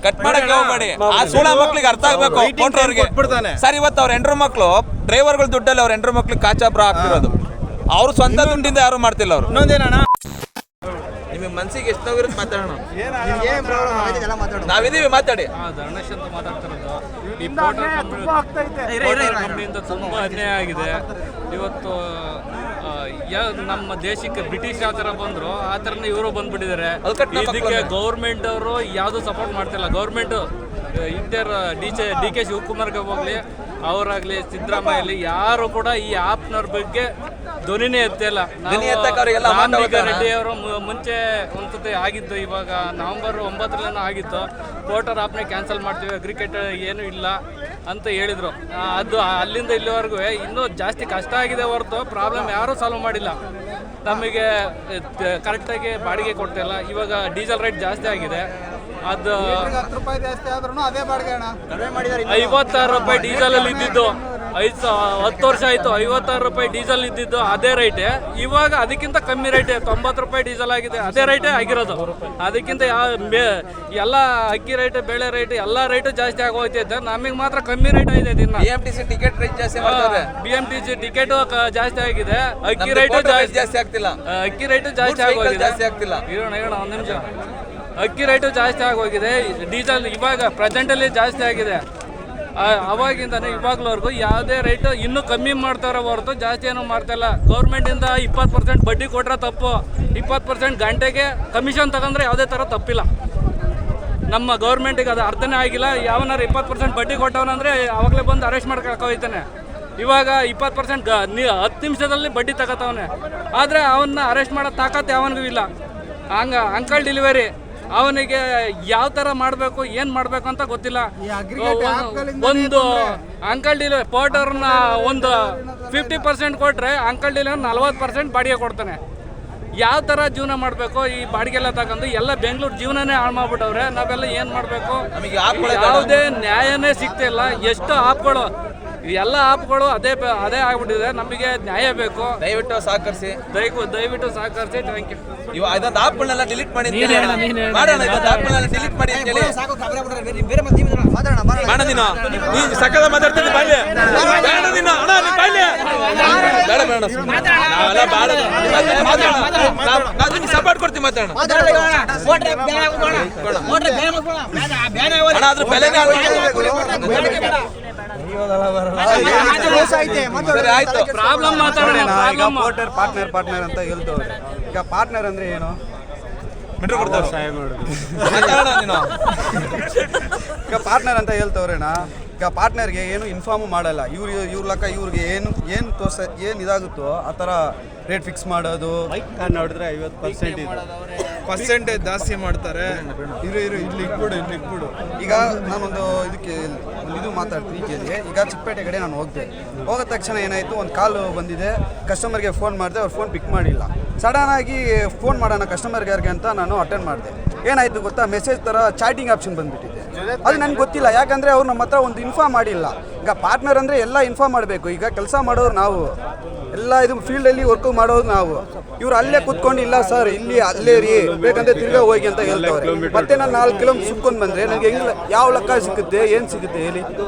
Cut ಮಾಡಕ್ಕೆ ಹೋಗ್ಬೇಡಿ. ಆ ಸೂಳ ಮಕ್ಳಿಗೆ ಅರ್ಥ ಆಗ್ಬೇಕು ಕೊಟ್ರವ್ರಿಗೆ. ಸರ್ ಇವತ್ತು ಅವ್ರ ಹೆಂಡ್ರ ಮಕ್ಳು ಡ್ರೈವರ್ಗಳ ದುಡ್ಡಲ್ಲಿ ಅವ್ರ ಹೆಂಡ್ರ ಮಕ್ಳಿಗೆ ಕಾಚಾಬ್ರ ಆಗ್ತಿರೋದು. ಅವ್ರು ಸ್ವಂತ ದುಡ್ಡಿಂದ ಯಾರು ಮಾಡ್ತಿಲ್ಲ. ಅವರು ನಿಮಗೆ ಮನ್ಸಿಗೆ ಎಷ್ಟು ನೋವಿರುತ್ತೆ ಮಾತಾಡೋಣ, ನಾವಿದೀವಿ ಮಾತಾಡಿ. ಧರ್ಮೇಶ್ ಅಂತ ಮಾತಾಡ್ತಿರೋದು ಈ ಪೋರ್ಟರ್ ಕಂಪ್ನಿಯಿಂದ ತುಂಬ ಅನ್ಯಾಯ ಆಗಿದೆ. ಇವತ್ತು ನಮ್ಮ ದೇಶಕ್ಕೆ ಬ್ರಿಟಿಷ್ ಯಾವ ಥರ ಬಂದರು ಆ ಥರನೇ ಇವರು ಬಂದ್ಬಿಟ್ಟಿದ್ದಾರೆ. ಇದಕ್ಕೆ ಗೌರ್ಮೆಂಟ್ ಅವರು ಯಾವುದು ಸಪೋರ್ಟ್ ಮಾಡ್ತಿಲ್ಲ. ಗೌರ್ಮೆಂಟು ಇಂಟರ್ ಡಿ ಕೆ ಶಿವಕುಮಾರ್ಗೆ ಹೋಗಲಿ ಅವರಾಗಲಿ ಸಿದ್ದರಾಮಯ್ಯ ಯಾರು ಕೂಡ ಈ ಆ್ಯಪ್ನವ್ರ ಬಗ್ಗೆ ಧ್ವನಿನೇ ಎತ್ತಿಲ್ಲ. ರೆಡ್ಡಿ ಅವರು ಮುಂಚೆ ಒಂದ್ಸತಿ ಆಗಿತ್ತು, ಇವಾಗ ನವೆಂಬರ್ 9 ಆಗಿತ್ತು. ಪೋರ್ಟರ್ ಆಪ್ನೇ ಕ್ಯಾನ್ಸಲ್ ಮಾಡ್ತೀವಿ, ಕ್ರಿಕೆಟ್ ಏನೂ ಇಲ್ಲ ಅಂತ ಹೇಳಿದರು. ಅದು ಅಲ್ಲಿಂದ ಇಲ್ಲಿವರೆಗೂ ಇನ್ನೂ ಜಾಸ್ತಿ ಕಷ್ಟ ಆಗಿದೆ ಹೊರತು ಪ್ರಾಬ್ಲಮ್ ಯಾರೂ ಸಾಲ್ವ್ ಮಾಡಿಲ್ಲ. ನಮಗೆ ಕರೆಕ್ಟಾಗಿ ಬಾಡಿಗೆ ಕೊಡ್ತಿಲ್ಲ. ಇವಾಗ ಡೀಸೆಲ್ ರೇಟ್ ಜಾಸ್ತಿ ಆಗಿದೆ. ಅದು 56 ರೂಪಾಯಿ ಡೀಸೆಲಲ್ಲಿ ಇದ್ದಿದ್ದು 10 ವರ್ಷ ಆಯಿತು. 56 ರೂಪಾಯಿ ಡೀಸೆಲ್ ಇದ್ದಿದ್ದು ಅದೇ ರೇಟೇ. ಇವಾಗ ಅದಕ್ಕಿಂತ ಕಮ್ಮಿ ರೇಟೇ 90 ರೂಪಾಯಿ ಡೀಸೆಲ್ ಆಗಿದೆ. ಅದೇ ರೇಟೇ ಆಗಿರೋದು. ಅದಕ್ಕಿಂತ ಎಲ್ಲ ಅಕ್ಕಿ ರೇಟ್, ಬೇಳೆ ರೇಟ್ ಎಲ್ಲ ರೇಟು ಜಾಸ್ತಿ ಆಗೋಯ್ತೈತೆ. ನಮಗೆ ಮಾತ್ರ ಕಮ್ಮಿ ರೇಟ್ ಇದೆ. BMTC ಟಿಕೆಟ್ ರೇಟ್ ಜಾಸ್ತಿ ಮಾಡ್ತಾರೆ. BMTC ಟಿಕೆಟ್ ಜಾಸ್ತಿ ಆಗಿದೆ. ಅಕ್ಕಿ ರೇಟು ಜಾಸ್ತಿ ಆಗ್ತಿಲ್ಲ. ಅಕ್ಕಿ ರೇಟು ಜಾಸ್ತಿ ಆಗೋಗಿದೆ. ಇರೋಣ ಒಂದು ನಿಮಿಷ. ಅಕ್ಕಿ ರೇಟು ಜಾಸ್ತಿ ಆಗೋಗಿದೆ. ಡೀಸೆಲ್ ಇವಾಗ ಪ್ರೆಸೆಂಟಲ್ಲಿ ಜಾಸ್ತಿ ಆಗಿದೆ. ಅವಾಗಿಂದನೇ ಇವಾಗ್ಲವರೆಗೂ ಯಾವುದೇ ರೇಟು ಇನ್ನೂ ಕಮ್ಮಿ ಮಾಡ್ತಾರೋ ಹೊರತು ಜಾಸ್ತಿ ಏನೂ ಮಾಡ್ತಾಯಿಲ್ಲ. ಗೌರ್ಮೆಂಟಿಂದ 20% ಬಡ್ಡಿ ಕೊಟ್ಟರೆ ತಪ್ಪು. 20% ಗಂಟೆಗೆ ಕಮಿಷನ್ ತಗೊಂಡ್ರೆ ಯಾವುದೇ ಥರ ತಪ್ಪಿಲ್ಲ. ನಮ್ಮ ಗೌರ್ಮೆಂಟಿಗೆ ಅದು ಅರ್ಥನೇ ಆಗಿಲ್ಲ. ಯಾವನಾರು 20% ಬಡ್ಡಿ ಕೊಟ್ಟವನಂದರೆ ಆವಾಗಲೇ ಬಂದು ಅರೆಸ್ಟ್ ಮಾಡ್ಕೊಳಕ್ಕೆ ಹೋಗ್ತಾನೆ. ಇವಾಗ 20% 10 ನಿಮಿಷದಲ್ಲಿ ಬಡ್ಡಿ ತಗೋತವನೆ. ಆದರೆ ಅವನ್ನ ಅರೆಸ್ಟ್ ಮಾಡೋ ತಾಕತ್ತು ಯಾವನಿಗೂ ಇಲ್ಲ. ಅಂಕಲ್ ಡೆಲಿವರಿ ಅವನಿಗೆ ಯಾವ ಥರ ಮಾಡಬೇಕು ಏನು ಮಾಡಬೇಕು ಅಂತ ಗೊತ್ತಿಲ್ಲ. ಒಂದು ಅಂಕಲ್ ಡೆಲಿವರಿ ಪೋರ್ಟರ್ನ ಒಂದು 50% ಕೊಟ್ಟರೆ ಅಂಕಲ್ ಡೆಲಿವರಿ 40% ಬಾಡಿಗೆ ಕೊಡ್ತಾನೆ. ಯಾವ ಥರ ಜೀವನ ಮಾಡಬೇಕು ಈ ಬಾಡಿಗೆ ಎಲ್ಲ ತಗೊಂಡು ಎಲ್ಲ ಬೆಂಗಳೂರು ಜೀವನನೇ ಹಾಳು ಮಾಡ್ಬಿಟ್ಟವ್ರೆ. ನಾವೆಲ್ಲ ಏನು ಮಾಡಬೇಕು? ಯಾವುದೇ ನ್ಯಾಯನೇ ಸಿಗ್ತಿಲ್ಲ. ಎಷ್ಟು ಆಪ್ಗಳು ಎಲ್ಲ ಆಪ್ಗಳು ಅದೇ ಆಗ್ಬಿಟ್ಟಿದೆ. ನಮಗೆ ನ್ಯಾಯ ಬೇಕು. ದಯವಿಟ್ಟು ಸಹಕರಿಸಿ. ದಯವಿಟ್ಟು ಸಹಕರಿಸಿ. Thank you. ಇದೊಂದು ಆಪ್ಗಳನ್ನೆಲ್ಲ ಡಿಲೀಟ್ ಮಾಡಿ ಮಾಡೋಣ. ಇದೊಂದು ಆಪ್ಗಳನ್ನೆಲ್ಲ ಡಿಲೀಟ್ ಮಾಡಿ ಅಂತ ಹೇಳಿ ಮಾಡ. ನೀನು ಸಕಲ ಮಾತಾಡ್ತೀನಿ ಬಾಲ್ಯ ಬೇಡ. ನೀನು ಅಣ್ಣ ನೀನು ಬಾಲ್ಯ ಬೇಡ ಬೇಡ ನಾವೆಲ್ಲ ಬಾಡ ನಾವು ನಿಮ್ಗೆ ಸಪೋರ್ಟ್ ಕೊಡ್ತೀವಿ. ಮಾತಾಡೋಣ ಅಣ್ಣ. ಅದ್ರ ಬೆಲೆನೇ ಪ್ರಾಬ್ಲಮ್ ಮಾತಾಡೋಣ. ಪಾರ್ಟ್ನರ್ ಅಂತ ಹೇಳ್ತವ್ರೆ. ಈಗ ಪಾರ್ಟ್ನರ್ ಅಂದ್ರೆ ಏನು? ಈಗ ಪಾರ್ಟ್ನರ್ ಅಂತ ಹೇಳ್ತವ್ರೇನಾ? ಈಗ ಪಾರ್ಟ್ನರ್ಗೆ ಏನು ಇನ್ಫಾರ್ಮ್ ಮಾಡಲ್ಲ. ಇವ್ರ ಲೆಕ್ಕ ಇವ್ರಿಗೆ ಏನು ಇದಾಗುತ್ತೋ ಆ ಥರ ರೇಟ್ ಫಿಕ್ಸ್ ಮಾಡೋದು. ನೋಡಿದ್ರೆ 50% ಜಾಸ್ತಿ ಮಾಡ್ತಾರೆ. ಇಲ್ಲಿ ಇಟ್ಬಿಡು. ಈಗ ನಾನೊಂದು ಇದು ಮಾತಾಡ್ತೀನಿ ಕೇಳಿ. ಈಗ ಚಿಕ್ಕಪೇಟೆ ಕಡೆ ನಾನು ಹೋದ ತಕ್ಷಣ ಏನಾಯಿತು, ಒಂದು ಕಾಲ್ ಬಂದಿದೆ. ಕಸ್ಟಮರ್ಗೆ ಫೋನ್ ಮಾಡಿದೆ, ಅವ್ರು ಫೋನ್ ಪಿಕ್ ಮಾಡಿಲ್ಲ. ಸಡನ್ನಾಗಿ ಫೋನ್ ಮಾಡೋಣ ಕಸ್ಟಮರ್ ಕೇರ್ಗೆ ಅಂತ ನಾನು ಅಟೆಂಡ್ ಮಾಡಿದೆ. ಏನಾಯಿತು ಗೊತ್ತಾ, ಮೆಸೇಜ್ ಥರ ಚಾಟಿಂಗ್ ಆಪ್ಷನ್ ಬಂದುಬಿಟ್ಟಿದೆ. ಅದು ನನಗೆ ಗೊತ್ತಿಲ್ಲ, ಯಾಕಂದರೆ ಅವ್ರು ನಮ್ಮ ಹತ್ರ ಒಂದು ಇನ್ಫಾರ್ಮ್ ಮಾಡಿಲ್ಲ. ಈಗ ಪಾರ್ಟ್ನರ್ ಅಂದರೆ ಎಲ್ಲ ಇನ್ಫಾರ್ಮ್ ಮಾಡಬೇಕು. ಈಗ ಕೆಲಸ ಮಾಡೋರು ನಾವು, ಎಲ್ಲ ಇದು ಫೀಲ್ಡಲ್ಲಿ ವರ್ಕ್ ಮಾಡೋದು ನಾವು. ಇವ್ರು ಅಲ್ಲೇ ಕುತ್ಕೊಂಡು ಇಲ್ಲ ಸರ್ ಇಲ್ಲಿ ಅಲ್ಲೇ ರೀ ಬೇಕಂದ್ರೆ ತಿರ್ಗಾ ಹೋಗಿ ಅಂತ ಹೇಳ್ತವ್ರೆ. ಮತ್ತೆ ನಾನು 4 ಕಿಲೋಮೀಟರ್ ಸುತ್ಕೊಂಡು ಬಂದರೆ ನನಗೆ ಹೆಂಗೆ ಯಾವ ಲೆಕ್ಕ ಸಿಗುತ್ತೆ, ಏನು ಸಿಗುತ್ತೆ ಹೇಳಿ?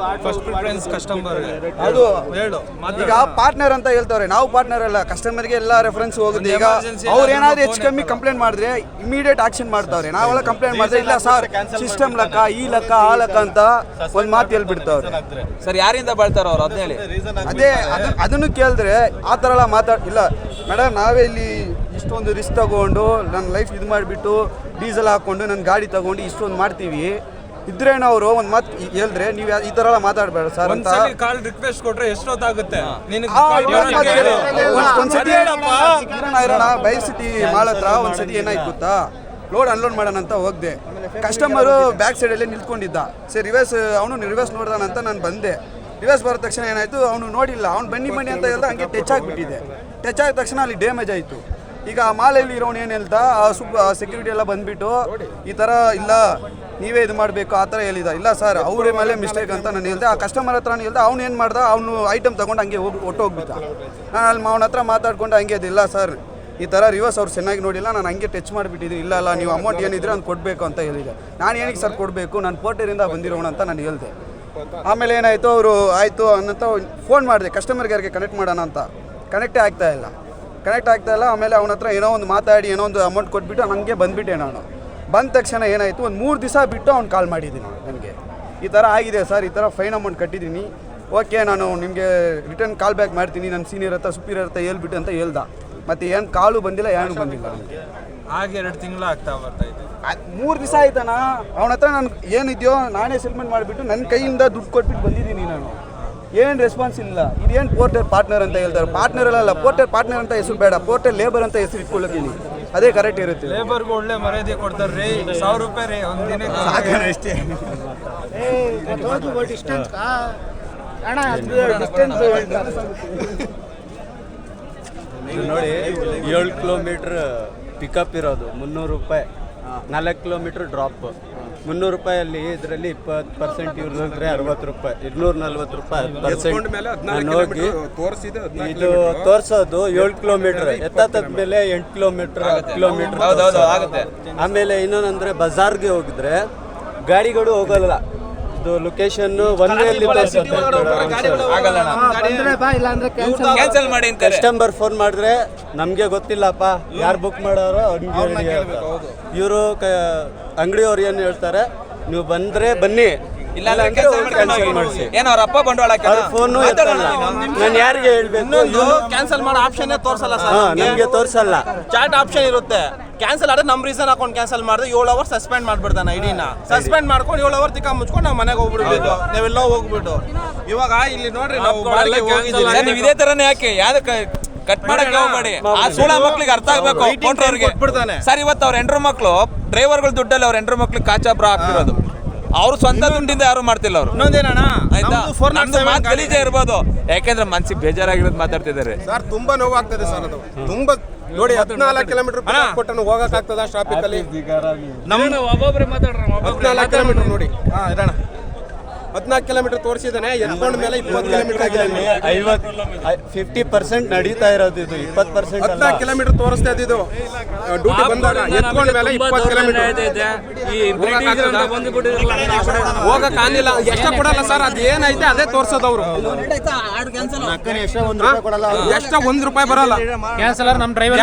ಫಸ್ಟ್ ಪ್ರಿಫರೆನ್ಸ್ ಕಸ್ಟಮರ್ ಅದು ಹೇಳು. ಈಗ ಪಾರ್ಟ್ನರ್ ಅಂತ ಹೇಳ್ತವ್ರೆ, ನಾವು ಪಾರ್ಟ್ನರ್ ಅಲ್ಲ. ಕಸ್ಟಮರ್ಗೆ ಎಲ್ಲ ರೆಫರೆನ್ಸ್ ಹೋಗುತ್ತೆ. ಈಗ ಅವ್ರು ಏನಾದ್ರು ಹೆಚ್ಚು ಕಮ್ಮಿ ಕಂಪ್ಲೇಂಟ್ ಮಾಡಿದ್ರೆ ಇಮಿಡಿಯೇಟ್ ಆಕ್ಷನ್ ಮಾಡ್ತಾವ್ರೆ. ನಾವೆಲ್ಲ ಕಂಪ್ಲೇಂಟ್ ಮಾಡಿದ್ರೆ ಇಲ್ಲ ಸರ್ ಸಿಸ್ಟಮ್ ಲೆಕ್ಕ, ಈ ಲೆಕ್ಕ, ಆ ಲೆಕ್ಕ ಅಂತ ಒಂದು ಮಾತು ಹೇಳ್ಬಿಡ್ತಾವ್ರೆ. ಸರ್ ಯಾರಿಂದ ಬಾಳ್ತಾರ ಅವ್ರು ಅದನ್ನ ಹೇಳಿ. ಅದೇ ಅದನ್ನು ಕೇಳಿದ್ರೆ ಆ ಥರ ಎಲ್ಲ ಇಲ್ಲ ಮೇಡಮ್, ನಾವೇ ಇಲ್ಲಿ ಇಷ್ಟೊಂದು ರಿಸ್ಕ್ ತಗೊಂಡು ನನ್ನ ಲೈಫ್ ಇದು ಮಾಡಿಬಿಟ್ಟು ಡೀಸೆಲ್ ಹಾಕ್ಕೊಂಡು ನನ್ನ ಗಾಡಿ ತಗೊಂಡು ಇಷ್ಟೊಂದು ಮಾಡ್ತೀವಿ. ಇದ್ರೇನೋ ಅವರು ಒಂದು ಮಾತು ಹೇಳಿದ್ರೆ ನೀವು ಈ ಥರ ಎಲ್ಲ ಮಾತಾಡಬೇಡ ಸರ್ ಅಂತ ಕಾಲ್ ರಿಕ್ವೆಸ್ಟ್ ಕೊಟ್ರೆ ಎಷ್ಟೊತ್ತಾಗುತ್ತೆ? ಒಂದ್ಸತಿ ಇರೋಣ ಬೈ ಸಿಟಿ ಮಾಲ್ ಹತ್ರ ಒಂದ್ಸತಿ ಏನಾಯ್ತು ಗೊತ್ತಾ, ಲೋಡ್ ಅನ್ಲೋಡ್ ಮಾಡೋಣ ಅಂತ ಹೋಗ್ದೆ. Customer back ಸೈಡಲ್ಲೇ ನಿಂತ್ಕೊಂಡಿದ್ದ. ಸರಿ ಅವನು ರಿವರ್ಸ್ ನೋಡ್ದಾನಂತ ನಾನು ಬಂದೆ. ರಿವರ್ಸ್ ಬರೋ ತಕ್ಷಣ ಏನಾಯಿತು, ಅವನು ನೋಡಿಲ್ಲ. ಅವ್ನು ಬನ್ನಿ ಅಂತ ಹೇಳ್ದ, ಹಂಗೆ ಟಚ್ ಆಗಿಬಿಟ್ಟಿದೆ. ಟಚ್ ಆಗಿದ ತಕ್ಷಣ ಅಲ್ಲಿ ಡ್ಯಾಮೇಜ್ ಆಯಿತು. ಈಗ ಆ ಮಾಲಲ್ಲಿ ಇರೋನು ಏನು ಹೇಳ್ತಾ, ಸೆಕ್ಯೂರಿಟಿ ಎಲ್ಲ ಬಂದುಬಿಟ್ಟು ಈ ಥರ ಇಲ್ಲ ನೀವೇ ಇದು ಮಾಡಬೇಕು ಆ ಥರ ಹೇಳಿದ. ಇಲ್ಲ ಸರ್ ಅವ್ರ ಮೇಲೆ ಮಿಸ್ಟೇಕ್ ಅಂತ ನಾನು ಹೇಳ್ದೆ. ಆ ಕಸ್ಟಮರ್ ಹತ್ರ ಹೇಳ್ದೆ. ಅವ್ನು ಏನು ಮಾಡ್ದ, ಅವನು ಐಟಮ್ ತೊಗೊಂಡು ಹಂಗೆ ಹೊಟ್ಟೋಗ್ಬಿಟ್ಟ. ನಾನು ಅಲ್ಲಿ ಅವನ ಹತ್ರ ಮಾತಾಡ್ಕೊಂಡು ಹಂಗೆ ಅದಿಲ್ಲ ಸರ್ ಈ ಥರ ರಿವರ್ಸ್ ಅವ್ರು ಚೆನ್ನಾಗಿ ನೋಡಿಲ್ಲ, ನಾನು ಹಂಗೆ ಟಚ್ ಮಾಡಿಬಿಟ್ಟಿದ್ದೀನಿ. ಇಲ್ಲ ನೀವು ಅಮೌಂಟ್ ಏನಿದ್ರೆ ನಾನು ಕೊಡಬೇಕು ಅಂತ ಹೇಳಿದೆ. ನಾನು ಏನಕ್ಕೆ ಸರ್ ಕೊಡಬೇಕು, ನಾನು ಪೋರ್ಟರಿಂದ ಬಂದಿರೋಣ ಅಂತ ನಾನು ಹೇಳಿದೆ. ಆಮೇಲೆ ಏನಾಯಿತು, ಅವರು ಆಯಿತು ಅನ್ನಂತ ಫೋನ್ ಮಾಡಿದೆ ಕಸ್ಟಮರ್ ಕೇರ್ಗೆ ಕನೆಕ್ಟ್ ಮಾಡೋಣ ಅಂತ. ಕನೆಕ್ಟೇ ಆಗ್ತಾಯಿಲ್ಲ. ಆಮೇಲೆ ಅವನ ಹತ್ರ ಏನೋ ಒಂದು ಮಾತಾಡಿ ಏನೋ ಒಂದು ಅಮೌಂಟ್ ಕೊಟ್ಬಿಟ್ಟು ನನಗೆ ಬಂದುಬಿಟ್ಟೆ. ನಾನು ಬಂದ ತಕ್ಷಣ ಏನಾಯಿತು, ಒಂದು 3 ದಿವಸ ಬಿಟ್ಟು ಅವ್ನು ಕಾಲ್ ಮಾಡಿದ್ದೀನಿ ನನಗೆ. ಈ ಥರ ಆಗಿದೆ ಸರ್, ಈ ಥರ ಫೈನ್ ಅಮೌಂಟ್ ಕಟ್ಟಿದ್ದೀನಿ, ಓಕೆ ನಾನು ನಿಮಗೆ ರಿಟರ್ನ್ ಕಾಲ್ ಬ್ಯಾಕ್ ಮಾಡ್ತೀನಿ, ನನ್ನ ಸೀನಿಯರ್ ಹತ್ರ ಸುಪೀರಿಯರ್ ಹತ್ರ ಹೇಳ್ಬಿಟ್ಟು ಅಂತ ಹೇಳ್ದ. ಮತ್ತು ಏನು ಕಾಲು ಬಂದಿಲ್ಲ, ಏನೂ ಬಂದಿಲ್ಲ ನನಗೆ. ಆಗ 2 ತಿಂಗಳು ಆಗ್ತಾ ಬರ್ತಾಯಿದೆ. 3 ದಿವಸ ಆಯ್ತಾನ. ಅವನ ಹತ್ರ ನಾನು ಏನಿದೆಯೋ ನಾನೇ ಸೆಟ್ಲ್ಮೆಂಟ್ ಮಾಡಿಬಿಟ್ಟು ನನ್ನ ಕೈಯಿಂದ ದುಡ್ಡು ಕೊಟ್ಬಿಟ್ಟು ಬಂದಿದ್ದೀನಿ. ನಾನು ಏನು ರೆಸ್ಪಾನ್ಸ್ ಇಲ್ಲ. ಇದೇನು ಪೋರ್ಟರ್ ಪಾರ್ಟ್ನರ್ ಅಂತ ಹೇಳ್ತಾರೆ. ಪಾರ್ಟ್ನರ್ ಅಲ್ಲ, ಪೋರ್ಟರ್ ಪಾರ್ಟ್ನರ್ ಅಂತ ಹೆಸರು ಬೇಡ, ಪೋರ್ಟರ್ ಲೇಬರ್ ಅಂತ ಹೆಸರು ಇಟ್ಕೊಳ್ಳೋತೀನಿ, ಅದೇ ಕರೆಕ್ಟ್ ಇರುತ್ತೆ. ಲೇಬರ್ಗೂ ಒಳ್ಳೆ ಮರ್ಯಾದೆ ಕೊಡ್ತಾರೆ ರೀ. 1000 ರೂಪಾಯಿ ರೀ ಒಂದು ದಿನ ಅಷ್ಟೇ. ಈಗ ನೋಡಿ 7 ಕಿಲೋಮೀಟ್ರ್ ಪಿಕಪ್ ಇರೋದು 300 ರೂಪಾಯಿ, 4 ಕಿಲೋಮೀಟ್ರ್ ಡ್ರಾಪ್ 300 ರೂಪಾಯಲ್ಲಿ. ಇದರಲ್ಲಿ 20% ಇವ್ರು ಹೋದ್ರೆ 60 ರೂಪಾಯಿ, 240 ರೂಪಾಯಿ 10%. ನಾನು ಹೋಗಿ ಇದು ತೋರಿಸೋದು 7 ಕಿಲೋಮೀಟ್ರ್, ಎತ್ತಾದ್ಮೇಲೆ 8 ಕಿಲೋಮೀಟ್ರ್ 10 ಕಿಲೋಮೀಟ್ರ್ ಆಗುತ್ತೆ. ಆಮೇಲೆ ಇನ್ನೊಂದಂದರೆ ಬಜಾರ್ಗೆ ಹೋಗಿದ್ರೆ ಗಾಡಿಗಳು ಹೋಗಲ್ಲ. ಇದು ಲೊಕೇಶನ್ ಒಂದೇಲಿ ಕ್ಯಾನ್ಸಲ್ ಮಾಡಿ ಅಂತ ಕಸ್ಟಮರ್ ಫೋನ್ ಮಾಡಿದ್ರೆ ನಮಗೆ ಗೊತ್ತಿಲ್ಲಪ್ಪ ಯಾರು ಬುಕ್ ಮಾಡೋರು ಅವ್ರಿಗೆ ಇವರು ಅಂಗಡಿಯವ್ರು ಏನು ಹೇಳ್ತಾರೆ, ನೀವು ಬಂದರೆ ಬನ್ನಿ, ಇಲ್ಲ ಕ್ಯಾನ್ಸಲ್ ಮಾಡಿಸಿ. ಏನೋ ಅವ್ರ ಅಪ್ಪ ಬಂಡವಾಳ ಫೋನು ನಾನು ಯಾರಿಗೆ ಹೇಳ್ಬೇಕು, ಕ್ಯಾನ್ಸಲ್ ಮಾಡೋ ಆಪ್ಷನ್ ತೋರಿಸಲ್ಲ ಸರ್. ನಮಗೆ ತೋರಿಸಲ್ಲ. ಚಾಟ್ ಆಪ್ಷನ್ ಇರುತ್ತೆ. ಕ್ಯಾನ್ಸಲ್ ಆದ್ರೆ ನಮ್ಮ ರೀಸನ್ ಹಾಕೊಂಡು ಕ್ಯಾನ್ಸಲ್ ಮಾಡಿದ್ರೆ 7 ಅವರ್ ಸಸ್ಪೆಂಡ್ ಮಾಡ್ಬಿಡ್ತಾನೆ ಐಡಿನ. ಸಸ್ಪೆಂಡ್ ಮಾಡ್ಕೊಂಡು 7 ಅವರ್ ತಿಕ್ಕ ಮುಚ್ಕೊಂಡು ನಾವು ಮನೆಗೆ ಹೋಗ್ಬಿಡ್ಬೇಕು, ನಾವೆಲ್ಲ ಹೋಗ್ಬಿಟ್ಟು. ಇವಾಗ ಇಲ್ಲಿ ನೋಡ್ರಿ ನಾವು ನೀವು ಇದೇ ತರನೇ ಯಾಕೆ ಯಾವ್ದಕ್ಕೆ ಕಟ್ ಮಾಡಕ್ಕೆ ಹೋಗ್ಬೇಡಿ. ಆ ಸೋಳ ಮಕ್ಳಿಗೆ ಅರ್ಥ ಆಗ್ಬೇಕು ಕೊಟ್ರವ್ರಿಗೆ. ಸರ್ ಇವತ್ತು ಅವ್ರ ಹೆಂಡ್ರ ಮಕ್ಳು ಡ್ರೈವರ್ಗಳ ದುಡ್ಡಲ್ಲಿ ಅವ್ರ ಹೆಂಡ್ರ ಮಕ್ಳಿಗೆ ಕಾಚಾಬ್ರ ಹಾಕ್ತಿರೋದು. ಅವ್ರು ಸ್ವಂತ ದುಡ್ಡಿಂದ ಯಾರು ಮಾಡ್ತಿಲ್ಲ. ಅವ್ರು ಆಯ್ತಾ, ನಮ್ದು ಮಾತು ಗಲೀಜೆ ಇರ್ಬೋದು, ಯಾಕೆಂದ್ರೆ ಮನ್ಸಿಗೆ ಬೇಜಾರಾಗಿರೋದು ಮಾತಾಡ್ತಿದ್ದಾರೆ ಸರ್. ತುಂಬಾ ನೋವಾಗ್ತದೆ ಸರ್. ಅದು ತುಂಬಾ ನೋಡಿ 14 ಕಿಲೋಮೀಟರ್ ಕೊಟ್ಟು ಹೋಗಕ್ಕಾಗ್ತದ ಟ್ರಾಫಿಕ್ ಅಲ್ಲಿ? ಒಬ್ಬೊಬ್ರೆ ಮಾತಾಡ್ರ 14 ಕಿಲೋಮೀಟರ್ ನೋಡಿ. ಇರೋಣ 14 ಕಿಲೋಮೀಟರ್ ತೋರಿಸಿದಾನೆ, ಎತ್ಕೊಂಡ ಮೇಲೆ 20 ಕಿಲೋಮೀಟರ್ ಆಗಿದೆ. 50% ನಡೀತಾ ಇರೋದು, ಇದು 20%. 14 ಕಿಲೋಮೀಟರ್ ತೋರಿಸ್ತಾ ಇದ್ದಿದ್ದು ಡ್ಯೂಟಿ ಬಂದಾಗ, ಎತ್ಕೊಂಡ ಮೇಲೆ 20 ಕಿಲೋಮೀಟರ್ ಹೋಗಕ್ ಆಗಿಲ್ಲ. ಎಷ್ಟ ಕೊಡಲ್ಲ ಸರ್, ಅದ್ ಏನೈತೆ ಅದೇ ತೋರ್ಸೋದು ಅವರು. ಎಷ್ಟ 1 ರೂಪಾಯಿ ಬರಲ್ಲ. ಕ್ಯಾನ್ಸಲರ್ ನಮ್ಮ ಡ್ರೈವರ್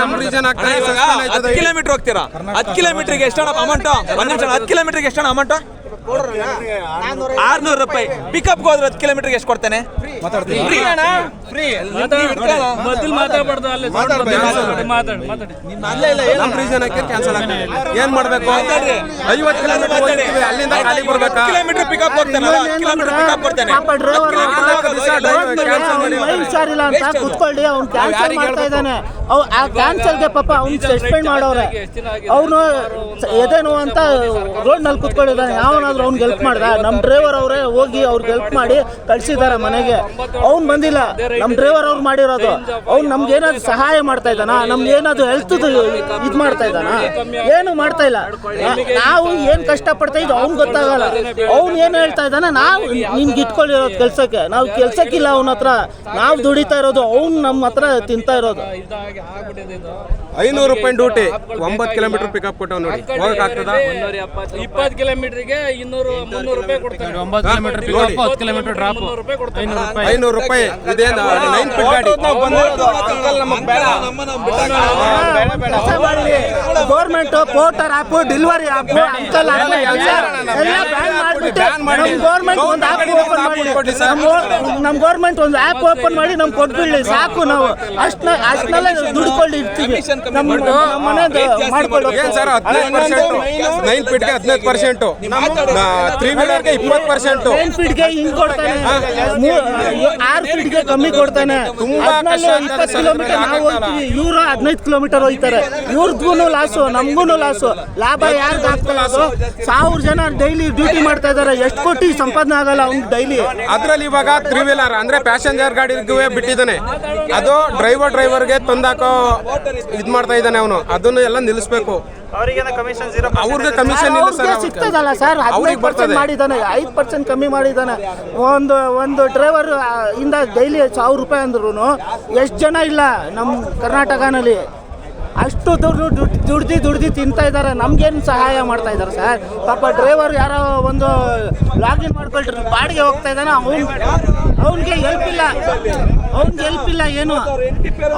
ನಮ್ಮ ರೀಸನ್ ಆಗ್ತದೆ. 10 ಕಿಲೋಮೀಟರ್ ಹೋಗ್ತೀರಾ, 10 ಕಿಲೋಮೀಟರ್ಗೆ ಎಷ್ಟು ಅಮೌಂಟ್? 10 ಕಿಲೋಮೀಟರ್ಗೆ ಎಷ್ಟು ಅಮೌಂಟ್? 600 ರೂಪಾಯಿ. ಪಿಕಪ್ ಹೋದ್ರೆ 10 ಕಿಲೋಮೀಟರ್ಗೆ ಎಷ್ಟು ಕೊಡ್ತೇನೆ? ಮೊದಲು ಮಾತಾಡಬಾರ್ದು, ಅಲ್ಲಿ ಮಾತಾಡಿ. ನಮ್ಮ ರೀಸನ್ ಹಾಕಿ ಕ್ಯಾನ್ಸಲ್ ಆಗ್ತದೆ. ಏನ್ ಮಾಡ್ಬೇಕು? 50 ಕಿಲೋಮೀಟರ್ ಹೋಗ್ತೀವಿ, ಅಲ್ಲಿಂದ ಖಾಲಿ ಬರ್ಬೇಕಾ? ಕಿಲೋಮೀಟರ್ ಪಿಕಪ್ ಹೋಗ್ತೇನೆ, ಕಿಲೋಮೀಟರ್ ಪಿಕಪ್ ಕೊಡ್ತೇನೆ. ಹುಷಾರಿಲ್ಲ ಅಂತ ಕುತ್ಕೊಳ್ಳಿ, ಅವ್ನು ಕ್ಯಾನ್ಸಲ್ ಮಾಡ್ತಾ ಇದ್ದಾನೆ. ಆ ಕ್ಯಾನ್ಸಲ್ಗೆ ಪಾಪ ಅವ್ನು ಸಸ್ಪೆಂಡ್ ಮಾಡೋರೆ. ಅವನು ಎದೇನು ಅಂತ ರೋಡ್ ನಲ್ಲಿ ಕುತ್ಕೊಂಡಿದ್ದಾನೆ. ಯಾವನಾದ್ರೂ ಅವ್ನಿಗೆ ಹೆಲ್ಪ್ ಮಾಡ್ದ? ನಮ್ಮ ಡ್ರೈವರ್ ಅವರೇ ಹೋಗಿ ಅವ್ರಿಗೆ ಹೆಲ್ಪ್ ಮಾಡಿ ಕಳ್ಸಿದಾರೆ ಮನೆಗೆ. ಅವ್ನು ಬಂದಿಲ್ಲ, ನಮ್ಮ ಡ್ರೈವರ್ ಅವ್ರು ಮಾಡಿರೋದು. ಅವ್ನು ನಮ್ಗೆ ಏನಾದ್ರು ಸಹಾಯ ಮಾಡ್ತಾ ಇದ್ದಾನ? ನಮ್ಗೆ ಏನಾದ್ರು ಹೆಲ್ತ್ ಇದು ಮಾಡ್ತಾ ಇದ್ದಾನ? ಏನು ಮಾಡ್ತಾ ಇಲ್ಲ. ನಾವು ಏನ್ ಕಷ್ಟ ಪಡ್ತಾ ಇದ್ದು ಅವ್ನು ಗೊತ್ತಾಗಲ್ಲ. ಅವ್ನು ಏನು ಹೇಳ್ತಾ ಇದ್ದಾನೆ, ನಾವು ನಿನ್ಗೆ ಇಟ್ಕೊಂಡಿರೋದು ಕೆಲ್ಸಕ್ಕೆ, ನಾವು ಕೆಲ್ಸಕ್ಕಿಲ್ಲ ಅವನ ಹತ್ರ, ನಾವು ದುಡಿತಾ ಇರೋದು, ಅವ್ನು ನಮ್ಮ ಹತ್ರ ತಿಂತಾ ಇರೋದು. 500 ರೂಪಾಯಿ ಡ್ಯೂಟಿ, 9 ಕಿಲೋಮೀಟರ್ ಪಿಕಪ್ ಕೊಟ್ಟವ್ ನೋಡಿ. ಹೋಗಕ್ ಆಗ್ತದ? 20 ಕಿಲೋಮೀಟರ್ಗೆ 200-300 ರೂಪಾಯಿ ಕೊಡ್ತಾರೆ. 9 ಕಿಲೋಮೀಟರ್ ಪಿಕಪ್, 10 ಕಿಲೋಮೀಟರ್ ಡ್ರಾಪ್, 500 ರೂಪಾಯಿ. ಇದೇನು 9 ಫೀಟ್ ಗಾಡಿ? Government Porter app, delivery app, uncle government ಒಂದು ಆಪ್ ಓಪನ್ ಮಾಡಿ, ನಮ್ಮ ಗೌರ್ಮೆಂಟ್ ಒಂದು ಆಪ್ ಓಪನ್ ಮಾಡಿ ನಮ್ಗೆ ಕೊಟ್ಬಿಡ್ಲಿ ಸಾಕು. ನಾವು ಅಷ್ಟನ್ನೆಲ್ಲ ದುಡ್ಕೊಂಡು ಇರ್ತೀವಿ. ನಮ್ಮ ಮನೆ ಮಾಡ್ಕೊಂಡು ಏನ್ ಸರ್ 15%? 9 ಫೀಟ್ಗೆ 15%, 3 ವೀಲರ್ಗೆ 20%, 9 ಫೀಟ್ಗೆ ಹಿಂಗ್ ಕೊಡ್ತಾನೆ, 6 ಫೀಟ್ಗೆ ಕಮ್ಮಿ ಕೊಡ್ತಾನೆ. 20 ಕಿಲೋಮೀಟರ್ ನಾವು ಹೋಗ್ತೀವಿ, ಇವರು 15 ಕಿಲೋಮೀಟರ್ ಹೋಗ್ತಾರೆ. ಇವ್ರಿಗೂ ಲಾಸು, ನಮ್ಗೂ ಲಾಸು. ಲಾಭ ಯಾರ್ದು ಆಗ್ತಾ ಇರೋದು? 1000 ಜನ ಡೈಲಿ ಡ್ಯೂಟಿ ಮಾಡ್ತಾ ಇದ್ದಾರೆ, ಎಷ್ಟು ಕೋಟಿ ಸಂಪಾದನೆ ಆಗಲ್ಲ ಅವ್ನು ಡೈಲಿ. ಅದ್ರಲ್ಲಿ ಇವಾಗ 3 ವೀಲರ್ ಅಂದ್ರೆ ಪ್ಯಾಸೆಂಜರ್ ಗಾಡಿಗೂ ಬಿಟ್ಟಿದ್ದಾನೆ, ಅದು ಡ್ರೈವರ್ಗೆ ತಂದಾಕೋ ಇದು ಮಾಡ್ತಾ ಇದ್ದಾನೆ ಅವನು. ಅದನ್ನು ಎಲ್ಲ ನಿಲ್ಲಿಸ್ಬೇಕು. ಅವ್ರಿಗೆ ಕಮಿಷನ್ ಇಲ್ಲ ಸರ್, ಸಿಗ್ತದಲ್ಲ ಸರ್. 15% ಮಾಡಿದ್ದಾನೆ, 5% ಕಮ್ಮಿ ಮಾಡಿದ್ದಾನೆ. ಒಂದು ಡ್ರೈವರ್ ಇಂದ ಡೈಲಿ 1000 ರೂಪಾಯಿ ಅಂದ್ರೂ ಎಷ್ಟು ಜನ ಇಲ್ಲ ನಮ್ಮ ಕರ್ನಾಟಕನಲ್ಲಿ. ಅಷ್ಟು ದುಡ್ದು ತಿಂತಾ ಇದ್ದಾರೆ. ನಮ್ಗೇನು ಸಹಾಯ ಮಾಡ್ತಾ ಇದ್ದಾರೆ ಸರ್? ಪಾಪ ಡ್ರೈವರ್ ಯಾರೋ ಒಂದು ಲಾಗಿನ್ ಮಾಡ್ಕೊಳ್ರಿ ಬಾಡಿಗೆ ಹೋಗ್ತಾ ಇದ್ದಾನೆ, ಅವ್ನಿಗೆ ಹೆಲ್ಪ್ ಇಲ್ಲ ಏನು.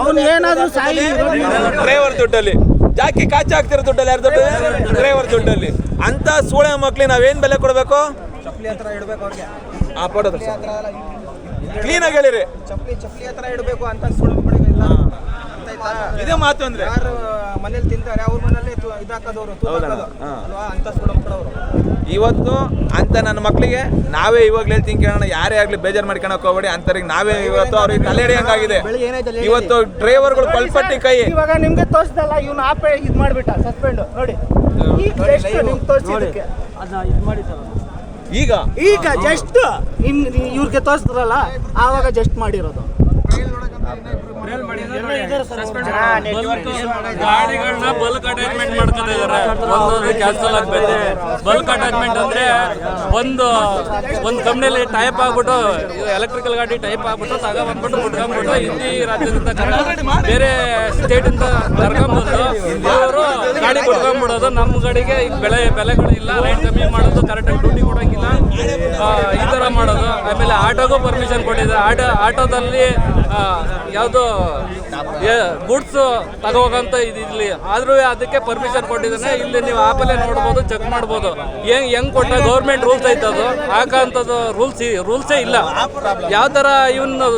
ಅವ್ನು ಏನಾದರೂ ಸಾಯಿ ಡ್ರೈವರ್ ದುಡ್ಡಲ್ಲಿ ಜಾಕಿ ಕಾಚಿ ಹಾಕ್ತಿರೋ ದುಡ್ಡಲ್ಲಿ ಯಾರು ದುಡ್ಡು? ಡ್ರೈವರ್ ದುಡ್ಡಲ್ಲಿ. ಅಂತ ಸೂಳೆ ಮಕ್ಳಿಗೆ ನಾವೇನು ಬೆಲೆ ಕೊಡಬೇಕು? ಚಪ್ಪಲಿ ಹತ್ರ ಇಡಬೇಕು ಅವ್ರಿಗೆ. ಪಡೋದು ಕ್ಲೀನಾಗಿ ಹೇಳಿರಿ. ಚಪ್ಪಲಿ ಹತ್ರ ಇಡಬೇಕು ಅಂತ ಸುಳ್ಳು ಮಕ್ಕಳಿಗೆ ಇಲ್ಲ. ಇದೇ ಮಾತು ಅಂದ್ರೆ ಯಾರು ಮನೇಲಿ ತಿಂತಾರೆ ಅವ್ರ ಮನೇಲಿ ಇದಾಕೋದವ್ರು ಅಲ್ವಾ ಅಂತ ಸುಳ್ಳು ಮಕ್ಕಳವರು. ಇವತ್ತು ಅಂತ ನನ್ನ ಮಕ್ಕಳಿಗೆ ನಾವೇ ಇವಾಗಲೇ ತಿಂಕೋಣ, ಯಾರೇ ಆಗಲಿ ಬೇಜಾರು ಮಾಡ್ಕೊಳಕ್ ಹೋಗ್ಬೇಡಿ. ಅಂತರಿಗೆ ನಾವೇ ಇವತ್ತು ಅವ್ರಿಗೆ ತಲೆ ಹಿಡಿಯಂಗಾಗಿದೆ. ಇವತ್ತು ಡ್ರೈವರ್ಗಳು ಪಲ್ಪಟ್ಟಿ ಕೈ. ಇವಾಗ ನಿಮ್ಗೆ ತೋರಿಸ್ದಲ್ಲ, ಇವ್ನು ಆಪೆ ಇದು ಮಾಡಿಬಿಟ್ಟ ಸಸ್ಪೆಂಡ್ ನೋಡಿ. ಈಗ ಜಸ್ಟ್ ಇವ್ರಿಗೆ ತೋರಿಸಿದ್ರಲ್ಲ ಆವಾಗ ಜಸ್ಟ್ ಮಾಡಿರೋದು. ಗಾಡಿಗಳನ್ನ ಬಲ್ಕ್ ಅಟ್ಯಾಚ್ಮೆಂಟ್ ಮಾಡ್ಕೊತಾ ಇದಾರೆ. ಒಂದೊಂದು ಕ್ಯಾನ್ಸಲ್ ಆಗ್ಬೇಕು. ಬಲ್ಕ್ ಅಟ್ಯಾಚ್ಮೆಂಟ್ ಅಂದ್ರೆ ಒಂದು ಕಂಪ್ನಿಯಲ್ಲಿ ಟೈಪ್ ಆಗ್ಬಿಟ್ಟು, ಎಲೆಕ್ಟ್ರಿಕಲ್ ಗಾಡಿ ಟೈಪ್ ಆಗ್ಬಿಟ್ಟು ತಗೊಂಡ್ಬಿಟ್ಟು ಬಿಟ್ಕೊಂಡ್ಬಿಟ್ಟು ಹಿಂದಿ ರಾಜ್ಯದಿಂದ ಬೇರೆ ಸ್ಟೇಟ್ ಇಂದ ಕರ್ಕೊಂಡ್ಬಂದು ಇವರು ಗಾಡಿ ಬಿಟ್ಕೊಂಡ್ಬಿಡೋದು. ನಮ್ಮ ಗಾಡಿಗೆ ಬೆಲೆಗಳು ಇಲ್ಲ, ರೈಟ್ ಕಮ್ಮಿ ಮಾಡೋದು, ಕರೆಕ್ಟಾಗಿ ಡ್ಯೂಟಿ ಕೊಡೋಂಗಿಲ್ಲ, ಈ ಥರ ಮಾಡೋದು. ಆಮೇಲೆ ಆಟೋಗೂ ಪರ್ಮಿಷನ್ ಕೊಟ್ಟಿದ್ದಾರೆ. ಆಟೋದಲ್ಲಿ ಯಾವುದು ಗುಡ್ಸ್ ತಗೋಗಂತ ಇಲ್ಲಿ ಆದ್ರೂ ಅದಕ್ಕೆ ಪರ್ಮಿಷನ್ ಕೊಟ್ಟಿದ್ದಾನೆ. ಇಲ್ಲಿ ನೀವು ಆಪಲ್ಲೇ ನೋಡ್ಬೋದು, ಚೆಕ್ ಮಾಡ್ಬೋದು. ಹೆಂಗ್ ಕೊಟ್ಟ ಗೌರ್ಮೆಂಟ್ ರೂಲ್ಸ್ ಐತದು, ಹಾಕಂಥದ್ದು ರೂಲ್ಸೇ ಇಲ್ಲ. ಯಾವ ಥರ ಇವನು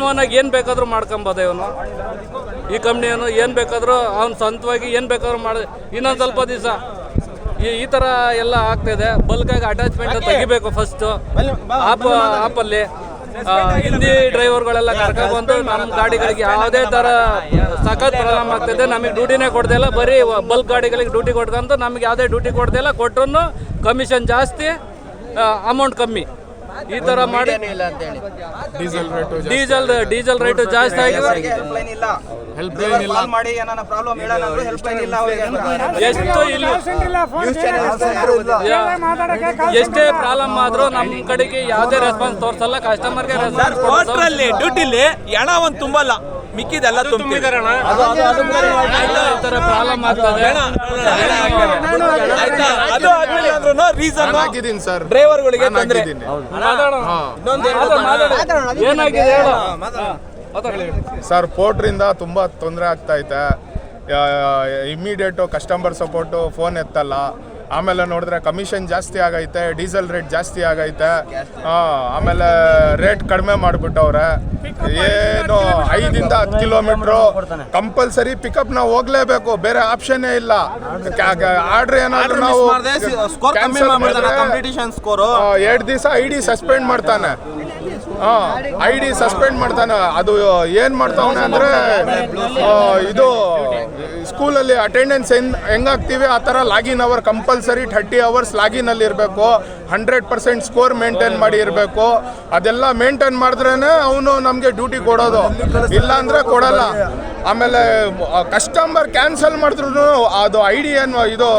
ಓನಾಗಿ ಏನು ಬೇಕಾದ್ರೂ ಮಾಡ್ಕೊಬೋದು. ಇವನು ಈ ಕಂಪ್ನಿಯವನು ಏನು ಬೇಕಾದರೂ ಅವ್ನು ಸ್ವಂತವಾಗಿ ಏನು ಬೇಕಾದ್ರೂ ಇನ್ನೊಂದು ಸ್ವಲ್ಪ ದಿವಸ ಈ ಥರ ಎಲ್ಲ ಆಗ್ತಾಯಿದೆ. ಬಲ್ಕಾಗಿ ಅಟ್ಯಾಚ್ಮೆಂಟ್ ತೆಗಿಬೇಕು ಫಸ್ಟು ಆಪಲ್ಲಿ. ಹಿಂದಿ ಡ್ರೈವರ್ಗಳೆಲ್ಲ ಕರ್ಕೊಂಡ್ಬಂದು ನಮ್ಮ ಗಾಡಿಗಳಿಗೆ ಯಾವುದೇ ಥರ ಸಖತ್ ಪ್ರಾಬ್ಲಮ್ ಆಗ್ತಿದೆ. ನಮಗೆ ಡ್ಯೂಟಿನೇ ಕೊಡ್ತಾ ಇಲ್ಲ, ಬರೀ ಬಲ್ಕ್ ಗಾಡಿಗಳಿಗೆ ಡ್ಯೂಟಿ ಕೊಡ್ಕೊಂಡು ನಮಗೆ ಯಾವುದೇ ಡ್ಯೂಟಿ ಕೊಡ್ತಾ ಇಲ್ಲ. ಕೊಟ್ಟರು ಕಮಿಷನ್ ಜಾಸ್ತಿ, ಅಮೌಂಟ್ ಕಮ್ಮಿ. ಈ ಥರ ಮಾಡಿ ಡೀಸೆಲ್ ರೇಟು ಜಾಸ್ತಿ ಆಗಿದೆ. ಎಷ್ಟೇ ಪ್ರಾಬ್ಲಮ್ ಆದ್ರೂ ನಮ್ಮ ಕಡೆಗೆ ಯಾವುದೇ ರೆಸ್ಪಾನ್ಸ್ ತೋರಿಸಲ್ಲ. ಕಸ್ಟಮರ್ಗೆ ಡ್ಯೂಟಿಲಿ ಹಣ ಒಂದು ತುಂಬಲ್ಲ, ಮಿಕ್ಕಿದೆಲ್ಲ ತುಂಬಿದ್ದಾರೆ. ಈ ಥರ ಪ್ರಾಬ್ಲಮ್ ಆಗ್ತದೆ. ಡ್ರೈವರ್ಗಳಿಗೆ ತೊಂದರೆ. ಏನಾಗಿದೆ ಹೇಳು ಸರ್? ಪೋರ್ಟ್ರಿಂದ ತುಂಬ ತೊಂದರೆ ಆಗ್ತೈತೆ. ಇಮ್ಮಿಡಿಯೇಟು ಕಸ್ಟಮರ್ ಸಪೋರ್ಟು ಫೋನ್ ಎತ್ತಲ್ಲ. ಆಮೇಲೆ ನೋಡಿದ್ರೆ ಕಮಿಷನ್ ಜಾಸ್ತಿ ಆಗೈತೆ, ಡೀಸೆಲ್ ರೇಟ್ ಜಾಸ್ತಿ ಆಗೈತೆ. ಆಮೇಲೆ ರೇಟ್ ಕಡಿಮೆ ಮಾಡಿಬಿಟ್ಟವ್ರೆ. ಏನು 5 ಇಂದ 10 ಕಿಲೋಮೀಟ್ರು ಕಂಪಲ್ಸರಿ ಪಿಕಪ್ ನಾವು ಹೋಗ್ಲೇಬೇಕು, ಬೇರೆ ಆಪ್ಷನ್ನೇ ಇಲ್ಲ. ಆರ್ಡ್ರ್ ಏನಾದ್ರು ನಾವು ಎರಡು ದಿವಸ ID ಸಸ್ಪೆಂಡ್ ಮಾಡ್ತಾನೆ. ID ಸಸ್ಪೆಂಡ್ ಮಾಡ್ತಾನೆ. ಅದು ಏನು ಮಾಡ್ತಾವನೆ ಅಂದರೆ, ಇದು ಸ್ಕೂಲಲ್ಲಿ ಅಟೆಂಡೆನ್ಸ್ ಹೆಂಗಾಗ್ತೀವಿ ಆ ಥರ ಲಾಗಿನ್ ಅವರ್ ಕಂಪಲ್ಸರಿ 30 hours ಲಾಗಿನಲ್ಲಿ ಇರಬೇಕು. 100% ಸ್ಕೋರ್ ಮೇಂಟೈನ್ ಮಾಡಿ ಇರಬೇಕು. ಅದೆಲ್ಲ ಮೇಂಟೈನ್ ಮಾಡಿದ್ರೇ ಅವನು ನಮಗೆ ಡ್ಯೂಟಿ ಕೊಡೋದು, ಇಲ್ಲ ಅಂದರೆ ಕೊಡಲ್ಲ. ಆಮೇಲೆ ಕಸ್ಟಮರ್ ಕ್ಯಾನ್ಸಲ್ ಮಾಡಿದ್ರು ಅದು ID ಏನು ಇದು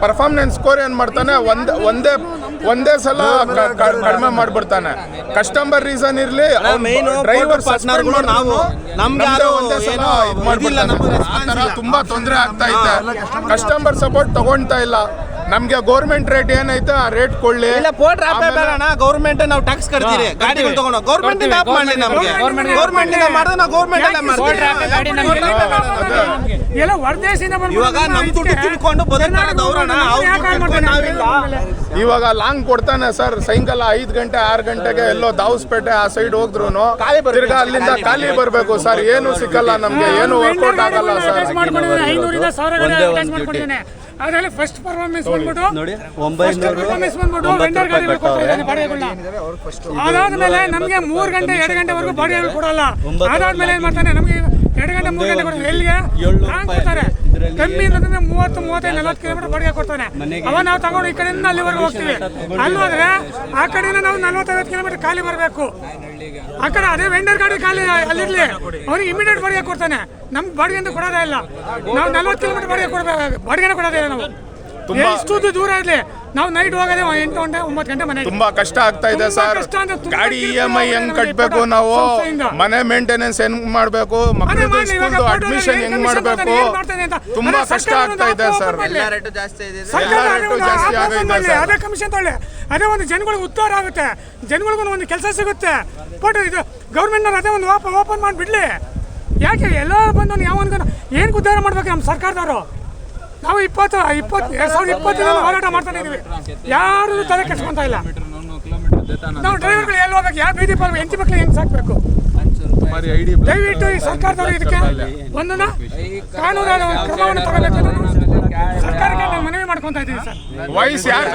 ಪರ್ಫಾರ್ಮೆನ್ಸ್ ಸ್ಕೋರ್ ಏನು ಮಾಡ್ತಾನೆ, ಒಂದೇ ಸಲ ಕಡಿಮೆ ಮಾಡಿಬಿಡ್ತಾನೆ. ಕಸ್ಟಮರ್ ರೀಸನ್ ಇರಲಿ, ಡ್ರೈವರ್ ಸಸ್ಪೆಂಡ್ ಮಾಡಿದ್ರು ಒಂದೇ ಸಲ ಇದು ಮಾಡಿಬಿಡ್ತಾನೆ. ತುಂಬಾ ತೊಂದರೆ ಆಗ್ತಾ ಐತೆ. ಕಸ್ಟಮರ್ ಸಪೋರ್ಟ್ ತಗೊಳ್ತಾ ಇಲ್ಲ. ನಮ್ಗೆ ಗೌರ್ಮೆಂಟ್ ರೇಟ್ ಏನೈತೆ ಆ ರೇಟ್ ಕೊಡ್ಲಿ. ಗೌರ್ಮೆಂಟ್ ನಾವು ಟ್ಯಾಕ್ಸ್ ಕಟ್ತೀರಿ, ಗಾಡಿಗಳು ತಗೊಂಡು ಗೌರ್ಮೆಂಟ್ ಮಾಡಿ ನಮಗೆ ಗೌರ್ಮೆಂಟ್ ಮಾಡಿದ್ರೆ ನಾವು ಗೌರ್ಮೆಂಟ್ ಇವಾಗ ನಮ್ ದುಡ್ಡು ತಿಳ್ಕೊಂಡು ಇವಾಗ ಲಾಂಗ್ ಕೊಡ್ತಾನೆ ಸರ್. ಸಾಯಂಕಾಲ 5 ಗಂಟೆ 6 ಗಂಟೆಗೆ ಎಲ್ಲೋ ದಾವಸ್ಪೇಟೆ ಆ ಸೈಡ್ ಹೋದ್ರು ತಿರ್ಗಾ ಅಲ್ಲಿಂದ ಖಾಲಿ ಬರ್ಬೇಕು ಸರ್. ಏನು ಸಿಕ್ಕಲ್ಲ ನಮ್ಗೆ, ಏನು ವರ್ಕೌಟ್ ಆಗಲ್ಲ ಸರ್. ಅದರಲ್ಲಿ ಫಸ್ಟ್ ಪರ್ಫಾರ್ಮೆನ್ಸ್ ಬಂದ್ಬಿಟ್ಟು ನೋಡಿ 900 ವೆಂಡರ್ ಗಾಡಿಗಳು ಕೊಡ್ತಿದ್ದಾನೆ ಬಾಡಿಗೆಗಳನ್ನ. ಅದಾದ್ಮೇಲೆ ನಮಗೆ 3 ಗಂಟೆ 2 ಗಂಟೆವರೆಗೂ ಬಾಡಿಗೆಗಳು ಕೊಡಲ್ಲ. ಅದಾದ್ಮೇಲೆ ಏನ್ ಮಾಡ್ತಾನೆ, ನಮಗೆ 2 ಗಂಟೆ 3 ಗಂಟೆ ಕೊಡ್ತಾರೆ. ಎಲ್ಲಿಗೆ ಕೊಡ್ತಾರೆ ಕಮ್ಮಿ ಅಂತಂದ್ರೆ 30-35-40 ಕಿಲೋಮೀಟರ್ ಬಾಡಿಗೆ ಕೊಡ್ತಾನೆ. ಅವ ನಾವು ತಗೊಂಡು ಈ ಕಡೆಯಿಂದ ಅಲ್ಲಿವರೆಗೂ ಹೋಗ್ತೀವಿ. ಅಲ್ಲೋದ್ರೆ ಆ ಕಡೆಯಿಂದ ನಾವು 40-50 ಕಿಲೋಮೀಟರ್ ಖಾಲಿ ಬರಬೇಕು. ಆ ಕಡೆ ಅದೇ ವೆಂಡರ್ ಗಾಡಿ ಖಾಲಿ ಅಲ್ಲಿರ್ಲಿ, ಅವ್ರಿಗೆ ಇಮಿಡಿಯೇಟ್ ಬಾಡಿಗೆ ಕೊಡ್ತಾನೆ. ನಮ್ಗೆ ಬಾಡಿಗೆ ಅಂತ ಕೊಡೋದೇ ಇಲ್ಲ. ನಾವು 40 ಕಿಲೋಮೀಟರ್ ಬಾಡಿಗೆ ಕೊಡಬೇಕು, ಬಾಡಿಗೆನೇ ಕೊಡೋದೇ ಇಲ್ಲ. ನಾವು ಎಷ್ಟು ದೂರ ಇರಲಿ, ನಾವು ನೈಟ್ ಹೋಗೋದೇ 8 ಗಂಟೆ 9 ಗಂಟೆ ಮನೆ. ತುಂಬಾ ಕಷ್ಟ ಆಗ್ತಾ ಇದೆ ಸರ್. ಗಾಡಿ EMI ಹೆಂಗ್ ಕಟ್ಬೇಕು, ನಾವು ಮನೆ ಮೇಂಟೆನೆನ್ಸ್ ಹೆಂಗ್ ಮಾಡ್ಬೇಕು, ಮಕ್ಕಳದ್ದು ಸ್ಕೂಲ್ ಅಡ್ಮಿಷನ್ ಹೆಂಗ್ ಮಾಡ್ಬೇಕು, ತುಂಬಾ ಕಷ್ಟ ಆಗ್ತಾ ಇದೆ ಸರ್. ಜಾಸ್ತಿ ಆಗೈತೆ. ಅದೇ ಕಮಿಷನ್ ತೊಗೊಳ್ಳಿ, ಅದೇ ಒಂದು ಜನಗಳಿಗೆ ಉದ್ಧಾರ ಆಗುತ್ತೆ, ಜನಗಳಿಗೂ ಒಂದು ಕೆಲಸ ಸಿಗುತ್ತೆ. ಬಟ್ ಇದು ಗೌರ್ಮೆಂಟ್ನವ್ರು ಅದೇ ಒಂದು ಓಪನ್ ಮಾಡಿಬಿಡ್ಲಿ. ಯಾಕೆ ಎಲ್ಲ ಬಂದು ಯಾವನ್ಗೂ ಏನು ಉದ್ಧಾರ ಮಾಡ್ಬೇಕು ನಮ್ಮ ಸರ್ಕಾರದವರು? ನಾವು 2020 ಹೋರಾಟ ಮಾಡ್ತಾನೆ ಇದೀವಿ, ಯಾರು ತಲೆ ಕೆಡ್ಸ್ಕೊಂತ ಇಲ್ಲ. ನಾವು ಡ್ರೈವರ್ಗಳು ಎಲ್ಲಿ ಹೋಗ್ಬೇಕು, ಯಾವ ಬೀದಿ ಪಾಲ್ ಹೆಂಡತಿ ಮಕ್ಳಿಗೆ ಹೆಂಗೆ ಸಾಕ್ಬೇಕು? ದಯವಿಟ್ಟು ಈ ಸರ್ಕಾರದವರು ಇದಕ್ಕೆ ಒಂದು ಕಾನೂನು ಕ್ರಮವನ್ನು ತಗೋಬೇಕು. ಸರ್ಕಾರಕ್ಕೆ ನಾವು ಮನವಿ ಮಾಡ್ಕೊತಾ ಇದ್ದೀವಿ ಸರ್. ವಯಸ್ಸು ಯಾರು